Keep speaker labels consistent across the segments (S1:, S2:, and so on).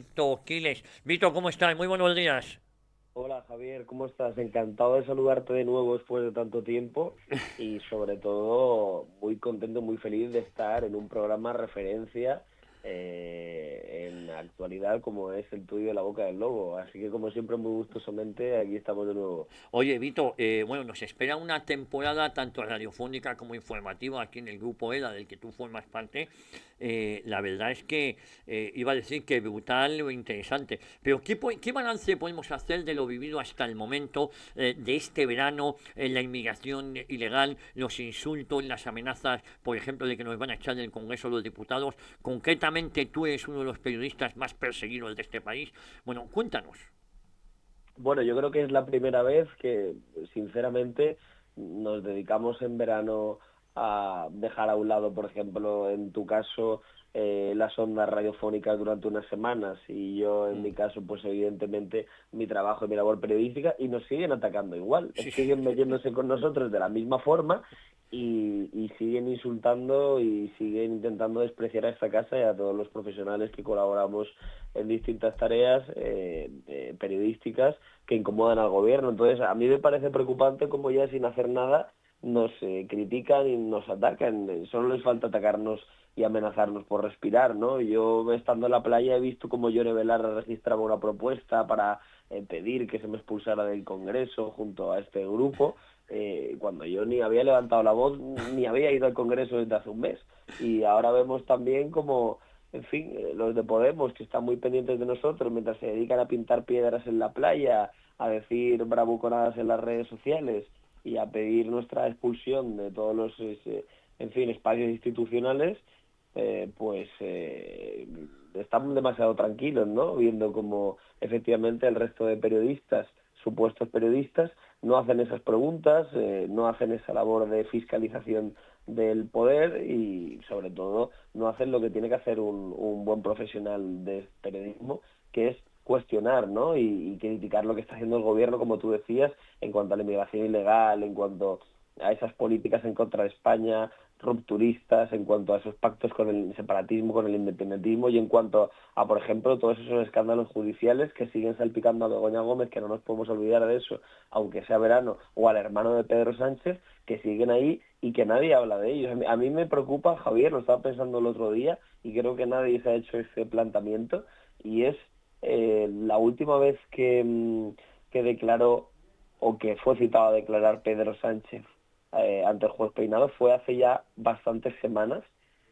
S1: Vito Quiles. Vito, ¿cómo estás? Muy buenos días.
S2: Hola Javier, ¿cómo estás? Encantado de saludarte de nuevo después de tanto tiempo y sobre todo muy contento, muy feliz de estar en un programa referencia en la actualidad como es el tuyo, La Boca del Lobo. Así que como siempre muy gustosamente aquí estamos de nuevo.
S1: Oye, Vito, bueno, nos espera una temporada tanto radiofónica como informativa aquí en el grupo ELA, del que tú formas parte. La verdad es que iba a decir que brutal o interesante. Pero ¿qué balance podemos hacer de lo vivido hasta el momento, de este verano, la inmigración ilegal, los insultos, las amenazas, por ejemplo, de que nos van a echar del Congreso los diputados? Concretamente, tú eres uno de los periodistas más perseguidos de este país. Bueno, cuéntanos.
S2: Bueno, yo creo que es la primera vez que, sinceramente, nos dedicamos en verano a dejar a un lado, por ejemplo, en tu caso, las ondas radiofónicas durante unas semanas y yo, en
S1: Mm.
S2: mi caso, pues evidentemente mi trabajo y mi labor periodística y nos siguen atacando igual,
S1: Sí, sí.
S2: siguen metiéndose con nosotros de la misma forma y siguen insultando y siguen intentando despreciar a esta casa y a todos los profesionales que colaboramos en distintas tareas periodísticas que incomodan al gobierno. Entonces, a mí me parece preocupante como ya sin hacer nada nos critican y nos atacan. Solo les falta atacarnos y amenazarnos por respirar, ¿no? Yo, estando en la playa, he visto cómo Yone Belarra registraba una propuesta para pedir que se me expulsara del Congreso junto a este grupo, cuando yo ni había levantado la voz ni había ido al Congreso desde hace un mes. Y ahora vemos también como, en fin, los de Podemos, que están muy pendientes de nosotros mientras se dedican a pintar piedras en la playa, a decir bravuconadas en las redes sociales y a pedir nuestra expulsión de todos los, en fin, espacios institucionales, están demasiado tranquilos, ¿no? Viendo como efectivamente el resto de periodistas, supuestos periodistas, no hacen esas preguntas, no hacen esa labor de fiscalización del poder y sobre todo no hacen lo que tiene que hacer un buen profesional de periodismo, que es cuestionar, ¿no? Y criticar lo que está haciendo el gobierno, como tú decías, en cuanto a la inmigración ilegal, en cuanto a esas políticas en contra de España, rupturistas, en cuanto a esos pactos con el separatismo, con el independentismo y en cuanto a, por ejemplo, todos esos escándalos judiciales que siguen salpicando a Begoña Gómez, que no nos podemos olvidar de eso, aunque sea verano, o al hermano de Pedro Sánchez, que siguen ahí y que nadie habla de ellos. A mí me preocupa, Javier, lo estaba pensando el otro día y creo que nadie se ha hecho ese planteamiento, y es la última vez que declaró o que fue citado a declarar Pedro Sánchez ante el juez Peinado fue hace ya bastantes semanas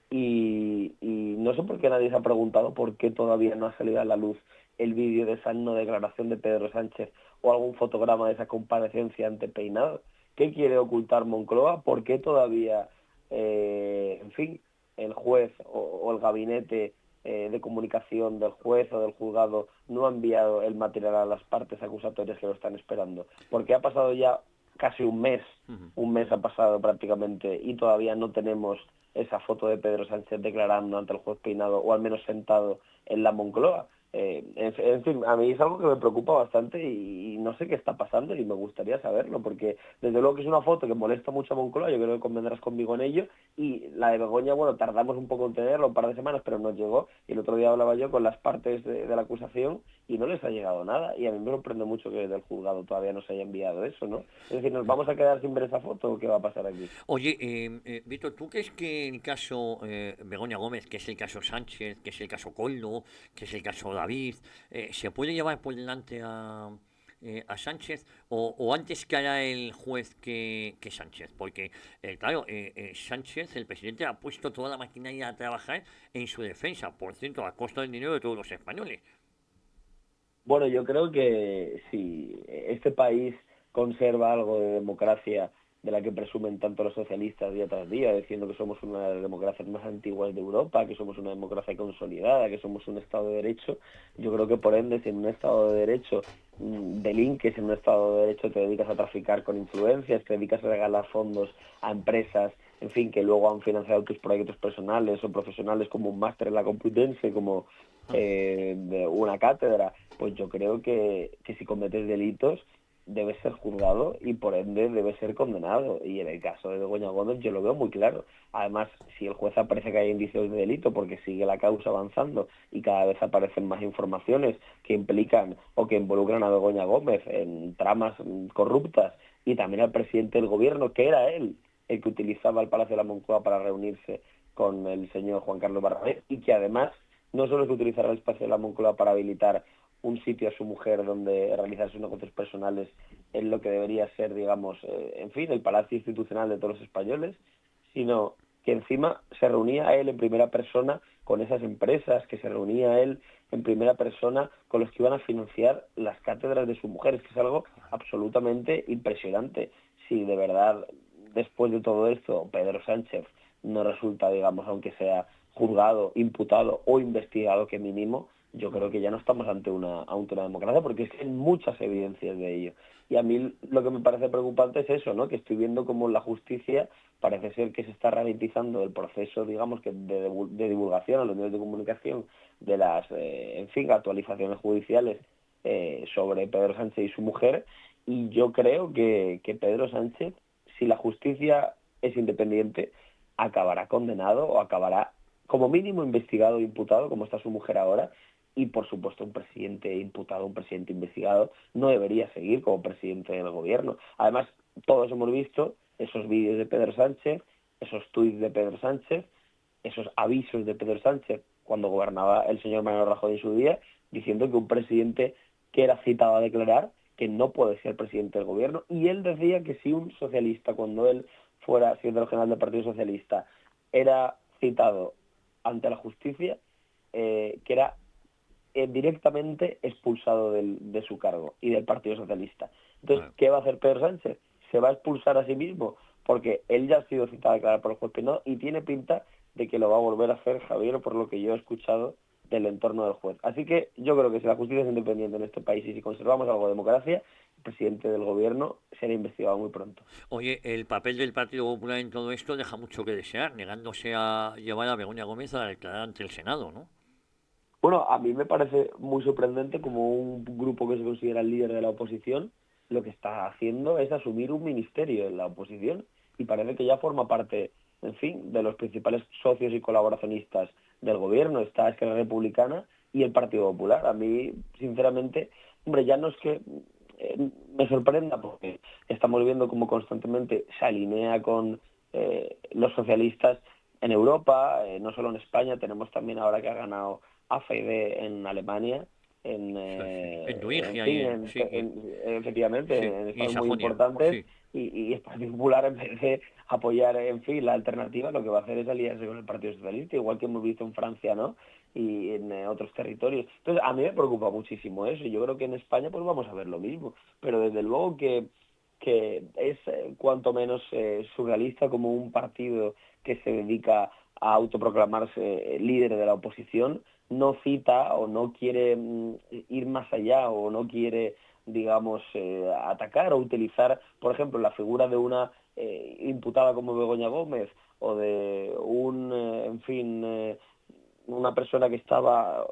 S2: y no sé por qué nadie se ha preguntado por qué todavía no ha salido a la luz el vídeo de esa no declaración de Pedro Sánchez o algún fotograma de esa comparecencia ante Peinado. ¿Qué quiere ocultar Moncloa? ¿Por qué todavía, en fin, el juez o el gabinete de comunicación del juez o del juzgado no ha enviado el material a las partes acusatorias que lo están esperando? Porque ha pasado ya casi un mes ha pasado prácticamente y todavía no tenemos esa foto de Pedro Sánchez declarando ante el juez Peinado o al menos sentado en la Moncloa. En fin, a mí es algo que me preocupa bastante y no sé qué está pasando y me gustaría saberlo, porque desde luego que es una foto que molesta mucho a Moncloa, yo creo que convendrás conmigo en ello, y la de Begoña, bueno, tardamos un poco en tenerla, un par de semanas, pero nos llegó, y el otro día hablaba yo con las partes de la acusación y no les ha llegado nada, y a mí me sorprende mucho que del juzgado todavía no se haya enviado eso, ¿no? Es decir, ¿nos vamos a quedar sin ver esa foto o qué va a pasar aquí?
S1: Oye, Víctor, ¿tú crees que el caso Begoña Gómez, que es el caso Sánchez, que es el caso Coldo, que es el caso David, se puede llevar por delante a Sánchez o antes que hará el juez que Sánchez? Porque, claro, Sánchez, el presidente, ha puesto toda la maquinaria a trabajar en su defensa, por cierto, a costa del dinero de todos los españoles.
S2: Bueno, yo creo que si este país conserva algo de democracia de la que presumen tanto los socialistas día tras día, diciendo que somos una de las democracias más antiguas de Europa, que somos una democracia consolidada, que somos un Estado de Derecho, yo creo que por ende, si en un Estado de Derecho delinques, en un Estado de Derecho te dedicas a traficar con influencias, te dedicas a regalar fondos a empresas, en fin, que luego han financiado tus proyectos personales o profesionales como un máster en la Complutense, como de una cátedra, pues yo creo que si cometes delitos debe ser juzgado y por ende debe ser condenado. Y en el caso de Begoña Gómez yo lo veo muy claro. Además, si el juez aparece que hay indicios de delito porque sigue la causa avanzando y cada vez aparecen más informaciones que implican o que involucran a Begoña Gómez en tramas corruptas y también al presidente del gobierno, que era él el que utilizaba el Palacio de la Moncloa para reunirse con el señor Juan Carlos Barrabés, y que además no solo es que utilizara el espacio de la Moncloa para habilitar un sitio a su mujer donde realizar sus negocios personales en lo que debería ser, digamos, en fin, el palacio institucional de todos los españoles, sino que encima se reunía él en primera persona con esas empresas, que se reunía él en primera persona con los que iban a financiar las cátedras de su mujer. Es que es algo absolutamente impresionante. Si de verdad, después de todo esto, Pedro Sánchez no resulta, digamos, aunque sea juzgado, imputado o investigado, que mínimo, yo creo que ya no estamos ante una democracia, porque es que hay muchas evidencias de ello. Y a mí lo que me parece preocupante es eso, ¿no? Que estoy viendo como la justicia parece ser que se está ralentizando el proceso, digamos, que de divulgación a los medios de comunicación de las, en fin, actualizaciones judiciales sobre Pedro Sánchez y su mujer. Y yo creo que Pedro Sánchez, si la justicia es independiente, acabará condenado o acabará como mínimo investigado e imputado, como está su mujer ahora. Y por supuesto un presidente imputado, un presidente investigado no debería seguir como presidente del gobierno. Además, todos hemos visto esos vídeos de Pedro Sánchez, esos tuits de Pedro Sánchez, esos avisos de Pedro Sánchez cuando gobernaba el señor Mariano Rajoy en su día, diciendo que un presidente que era citado a declarar que no puede ser presidente del gobierno. Y él decía que si un socialista, cuando él fuera secretario general del Partido Socialista, era citado ante la justicia, que era directamente expulsado de su cargo y del Partido Socialista. Entonces, ¿qué va a hacer Pedro Sánchez? Se va a expulsar a sí mismo, porque él ya ha sido citado a declarar por el juez penal y tiene pinta de que lo va a volver a hacer, Javier, por lo que yo he escuchado del entorno del juez. Así que yo creo que si la justicia es independiente en este país y si conservamos algo de democracia, el presidente del gobierno será investigado muy pronto.
S1: Oye, el papel del Partido Popular en todo esto deja mucho que desear, negándose a llevar a Begoña Gómez a declarar ante el Senado, ¿no?
S2: Bueno, a mí me parece muy sorprendente como un grupo que se considera el líder de la oposición lo que está haciendo es asumir un ministerio en la oposición y parece que ya forma parte, en fin, de los principales socios y colaboracionistas del gobierno. Está Esquerra Republicana y el Partido Popular. A mí, sinceramente, hombre, ya no es que me sorprenda porque estamos viendo como constantemente se alinea con los socialistas en Europa, no solo en España, tenemos también ahora que ha ganado AfD en Alemania,
S1: Sí, sí. En
S2: en
S1: Turingia
S2: fin,
S1: sí,
S2: efectivamente,
S1: sí,
S2: en
S1: y en
S2: estados muy
S1: Sajonia,
S2: importantes,
S1: sí.
S2: y el Partido Popular, en vez de apoyar, en fin, la alternativa, lo que va a hacer es aliarse con el Partido Socialista, igual que hemos visto en Francia, ¿no? Y en otros territorios. Entonces, a mí me preocupa muchísimo eso, y yo creo que en España pues vamos a ver lo mismo, pero desde luego que es cuanto menos surrealista como un partido que se dedica a autoproclamarse líder de la oposición no cita o no quiere ir más allá o no quiere, digamos, atacar o utilizar, por ejemplo, la figura de una imputada como Begoña Gómez o de un, en fin, una persona que estaba,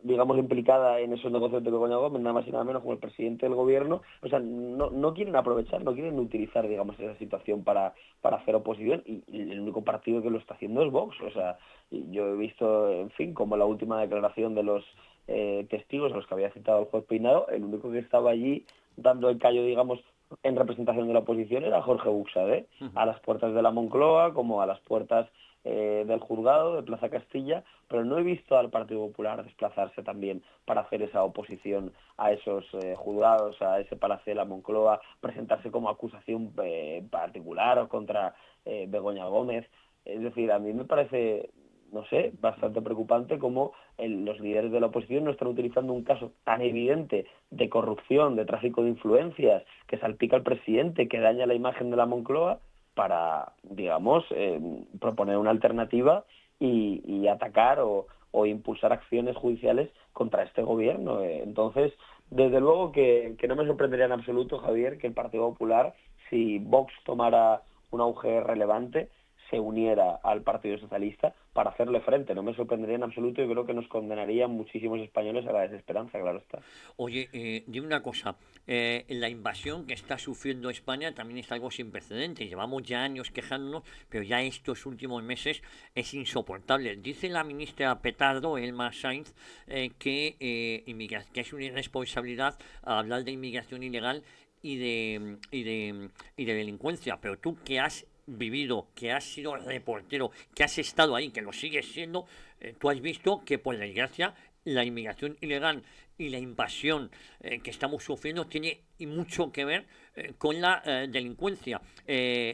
S2: digamos, implicada en esos negocios de Begoña Gómez, nada más y nada menos como el presidente del gobierno. O sea, no quieren aprovechar, no quieren utilizar, digamos, esa situación para hacer oposición, y el único partido que lo está haciendo es Vox. O sea, yo he visto, en fin, como la última declaración de los testigos a los que había citado el juez Peinado, el único que estaba allí dando el callo, digamos, en representación de la oposición era Jorge Buxade, a las puertas de la Moncloa como a las puertas del juzgado de Plaza Castilla, pero no he visto al Partido Popular desplazarse también para hacer esa oposición a esos juzgados, a ese Palacio de la Moncloa, presentarse como acusación particular o contra Begoña Gómez. Es decir, a mí me parece, no sé, bastante preocupante cómo los líderes de la oposición no están utilizando un caso tan evidente de corrupción, de tráfico de influencias, que salpica al presidente, que daña la imagen de la Moncloa, para, digamos, proponer una alternativa y atacar o impulsar acciones judiciales contra este gobierno. Entonces, desde luego que no me sorprendería en absoluto, Javier, que el Partido Popular, si Vox tomara un auge relevante, se uniera al Partido Socialista para hacerle frente. No me sorprendería en absoluto y creo que nos condenarían muchísimos españoles a la desesperanza, claro está.
S1: Oye, dime una cosa, la invasión que está sufriendo España también es algo sin precedentes. Llevamos ya años quejándonos, pero ya estos últimos meses es insoportable. Dice la ministra Petardo, Elma Sainz, que es una irresponsabilidad hablar de inmigración ilegal y de delincuencia. Pero tú que has vivido, que has sido reportero, que has estado ahí, que lo sigues siendo, tú has visto que por desgracia la inmigración ilegal y la invasión que estamos sufriendo tiene mucho que ver con la delincuencia,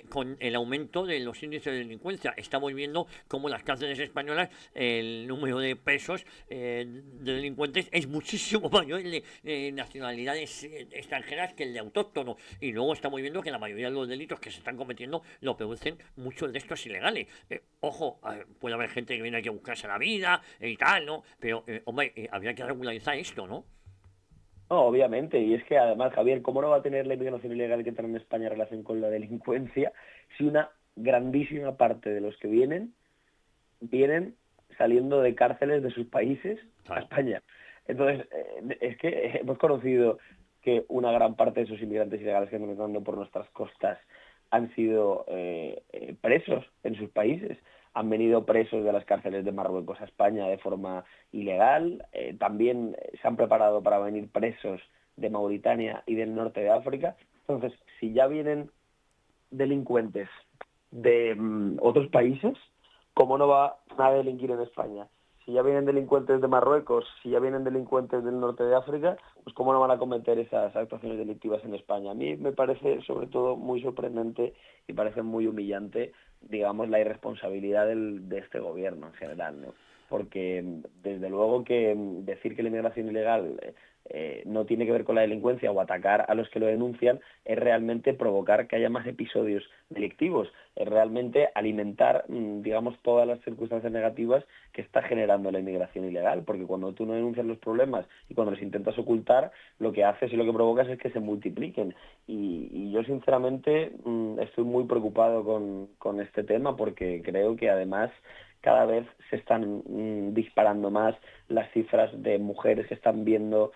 S1: con el aumento de los índices de delincuencia. Estamos viendo cómo las cárceles españolas, el número de presos de delincuentes es muchísimo mayor el de nacionalidades extranjeras que el de autóctonos. Y luego estamos viendo que la mayoría de los delitos que se están cometiendo lo producen muchos de estos ilegales. Ojo, puede haber gente que viene aquí a buscarse la vida y tal, ¿no? Pero, hombre, habría que regularizar esto, ¿no?
S2: No, obviamente, y es que además, Javier, ¿cómo no va a tener la inmigración ilegal que entra en España relación con la delincuencia si una grandísima parte de los que vienen saliendo de cárceles de sus países a
S1: Claro.
S2: España? Entonces, es que hemos conocido que una gran parte de esos inmigrantes ilegales que están entrando por nuestras costas han sido presos en sus países, han venido presos de las cárceles de Marruecos a España de forma ilegal, también se han preparado para venir presos de Mauritania y del norte de África. Entonces, si ya vienen delincuentes de otros países, ¿cómo no va a delinquir en España? Si ya vienen delincuentes de Marruecos, si ya vienen delincuentes del norte de África, pues ¿cómo no van a cometer esas actuaciones delictivas en España? A mí me parece sobre todo muy sorprendente y parece muy humillante, digamos, la irresponsabilidad de este gobierno en general, ¿no? Porque desde luego que decir que la inmigración ilegal no tiene que ver con la delincuencia o atacar a los que lo denuncian es realmente provocar que haya más episodios delictivos, es realmente alimentar, digamos, todas las circunstancias negativas que está generando la inmigración ilegal, porque cuando tú no denuncias los problemas y cuando los intentas ocultar, lo que haces y lo que provocas es que se multipliquen. Y yo sinceramente estoy muy preocupado con este tema porque creo que además cada vez se están disparando más las cifras de mujeres que están viendo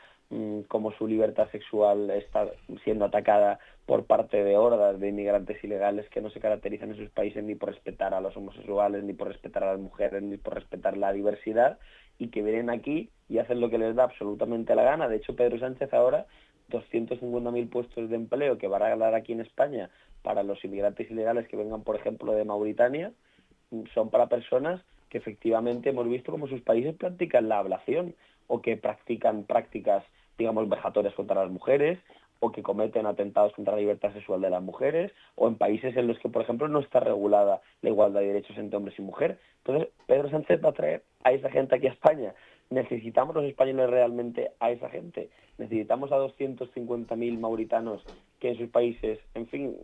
S2: cómo su libertad sexual está siendo atacada por parte de hordas de inmigrantes ilegales que no se caracterizan en sus países ni por respetar a los homosexuales, ni por respetar a las mujeres, ni por respetar la diversidad, y que vienen aquí y hacen lo que les da absolutamente la gana. De hecho, Pedro Sánchez ahora 250.000 puestos de empleo que va a regalar aquí en España para los inmigrantes ilegales que vengan, por ejemplo, de Mauritania, son para personas que efectivamente hemos visto como sus países practican la ablación o que practican prácticas, digamos, vejatorias contra las mujeres o que cometen atentados contra la libertad sexual de las mujeres o en países en los que, por ejemplo, no está regulada la igualdad de derechos entre hombres y mujeres. Entonces, Pedro Sánchez va a traer a esa gente aquí a España. ¿Necesitamos los españoles realmente a esa gente? ¿Necesitamos a 250.000 mauritanos que en sus países, en fin,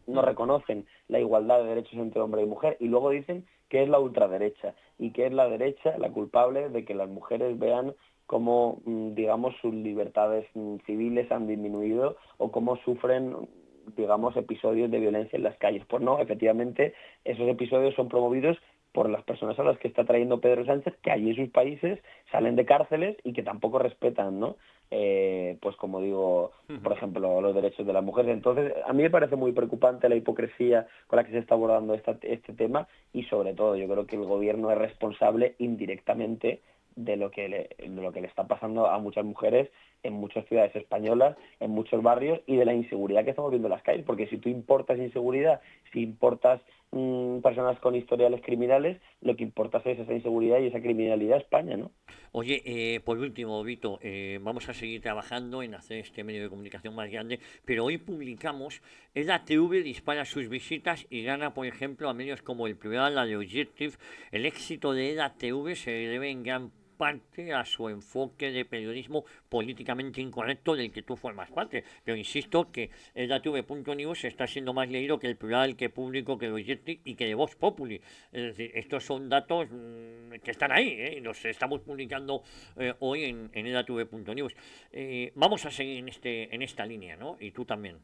S2: no
S1: Mm.
S2: reconocen la igualdad de derechos entre hombre y mujer y luego dicen que es la ultraderecha y que es la derecha la culpable de que las mujeres vean cómo, digamos, sus libertades civiles han disminuido o cómo sufren, digamos, episodios de violencia en las calles? Pues no, efectivamente, esos episodios son promovidos por las personas a las que está trayendo Pedro Sánchez, que allí en sus países salen de cárceles y que tampoco respetan, ¿no? Pues como digo, por ejemplo, los derechos de las mujeres. Entonces, a mí me parece muy preocupante la hipocresía con la que se está abordando este tema y sobre todo yo creo que el gobierno es responsable indirectamente de lo que le está pasando a muchas mujeres en muchas ciudades españolas, en muchos barrios y de la inseguridad que estamos viendo en las calles, porque si tú importas inseguridad, si importas personas con historiales criminales, lo que importa es esa inseguridad y esa criminalidad a España, ¿no?
S1: Oye, por último, Vito, vamos a seguir trabajando en hacer este medio de comunicación más grande, pero hoy publicamos, EDATV dispara sus visitas y gana, por ejemplo, a medios como El Plural, la de Objective. El éxito de EDATV se debe en gran parte a su enfoque de periodismo políticamente incorrecto del que tú formas parte. Pero insisto que EDATV.news está siendo más leído que El Plural, que Público, que el Objective y que de Vox Populi. Es decir, estos son datos que están ahí, y los estamos publicando hoy en edatv.news. Vamos a seguir en esta línea, ¿no? Y tú también.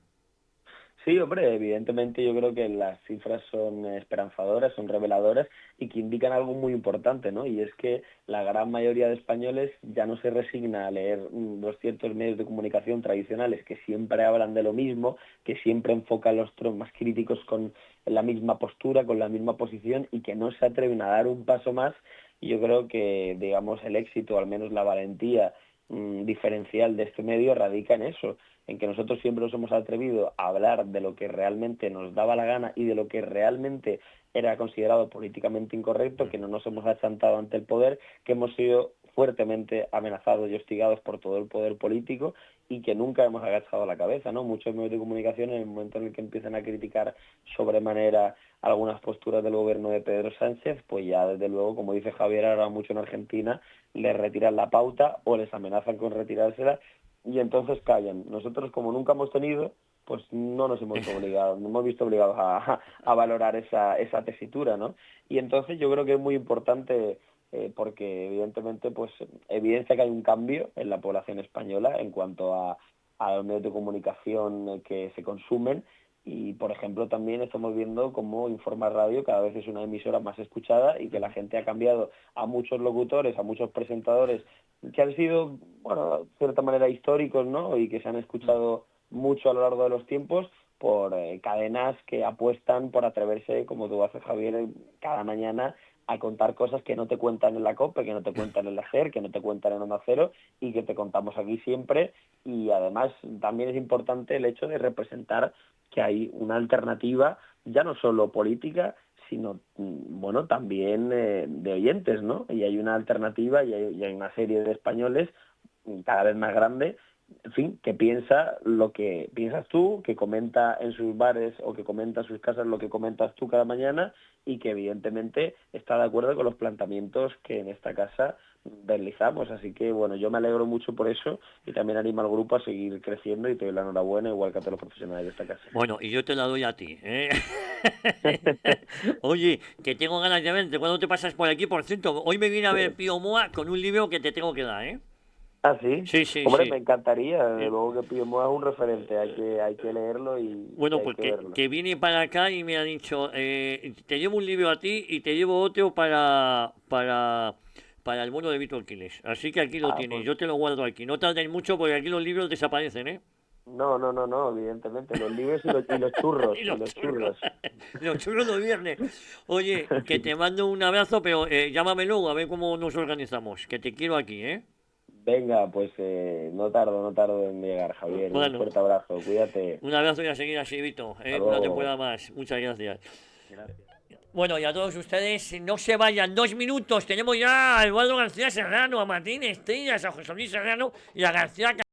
S2: Sí, hombre, evidentemente yo creo que las cifras son esperanzadoras, son reveladoras y que indican algo muy importante, ¿no? Y es que la gran mayoría de españoles ya no se resigna a leer los ciertos medios de comunicación tradicionales que siempre hablan de lo mismo, que siempre enfocan los tonos más críticos con la misma postura, con la misma posición y que no se atreven a dar un paso más. Y yo creo que, digamos, el éxito, al menos la valentía diferencial de este medio radica en eso, en que nosotros siempre nos hemos atrevido a hablar de lo que realmente nos daba la gana y de lo que realmente era considerado políticamente incorrecto, que no nos hemos achantado ante el poder, que hemos sido fuertemente amenazados y hostigados por todo el poder político y que nunca hemos agachado la cabeza, ¿no? Muchos medios de comunicación en el momento en el que empiezan a criticar sobremanera algunas posturas del gobierno de Pedro Sánchez, pues ya desde luego, como dice Javier ahora mucho en Argentina, les retiran la pauta o les amenazan con retirársela y entonces callan. Nosotros, como nunca hemos tenido, pues no nos hemos obligado, no hemos visto obligados a valorar esa tesitura, ¿no? Y entonces yo creo que es muy importante porque evidentemente pues evidencia que hay un cambio en la población española en cuanto a los medios de comunicación que se consumen y por ejemplo también estamos viendo cómo Informa Radio cada vez es una emisora más escuchada y que la gente ha cambiado a muchos locutores, a muchos presentadores que han sido, bueno, de cierta manera históricos, ¿no? Y que se han escuchado mucho a lo largo de los tiempos por cadenas que apuestan por atreverse, como tú haces, Javier, cada mañana a contar cosas que no te cuentan en la COPE, que no te cuentan en la SER, que no te cuentan en Onda Cero y que te contamos aquí siempre. Y además también es importante el hecho de representar que hay una alternativa, ya no solo política, sino, bueno, también de oyentes, ¿no? Y hay una alternativa y hay una serie de españoles cada vez más grande, en fin, que piensa lo que piensas tú, que comenta en sus bares o que comenta en sus casas lo que comentas tú cada mañana y que evidentemente está de acuerdo con los planteamientos que en esta casa realizamos. Así que, bueno, yo me alegro mucho por eso y también animo al grupo a seguir creciendo y te doy la enhorabuena, igual que a todos los profesionales de esta casa.
S1: Bueno, y yo te la doy a ti, ¿eh? Oye, que tengo ganas de verte. ¿Cuándo te pasas por aquí? Por cierto, hoy me viene a ver Pío Moa con un libro que te tengo que dar, ¿eh?
S2: Ah, sí.
S1: Sí, sí,
S2: Hombre, me
S1: sí.
S2: encantaría. Desde
S1: Eh,
S2: luego que Pío Moa es un referente. Hay que leerlo y
S1: Bueno,
S2: hay
S1: pues
S2: que verlo.
S1: que viene para acá y me ha dicho, te llevo un libro a ti y te llevo otro para el bono de Víctor Quiles. Así que aquí lo
S2: Ah,
S1: tienes,
S2: pues
S1: yo te lo guardo aquí. No tardes mucho porque aquí los libros desaparecen, ¿eh?
S2: no, no, no, no, evidentemente. Los libros y los churros,
S1: Y
S2: y
S1: los
S2: los
S1: churros.
S2: churros.
S1: Los churros los viernes. Oye, que
S2: Sí.
S1: te mando un abrazo, pero llámame luego a ver cómo nos organizamos. Que te quiero aquí, ¿eh?
S2: Venga, pues no tardo en llegar, Javier. Un
S1: Bueno,
S2: fuerte abrazo, cuídate.
S1: un abrazo y a seguir así, Vito,
S2: Hasta
S1: ¿eh? Una
S2: luego.
S1: temporada más. Muchas gracias.
S2: Gracias.
S1: Bueno, y a todos ustedes, no se vayan, 2 minutos. Tenemos ya a Eduardo García Serrano, a Martín Estrellas, a José Luis Serrano y a García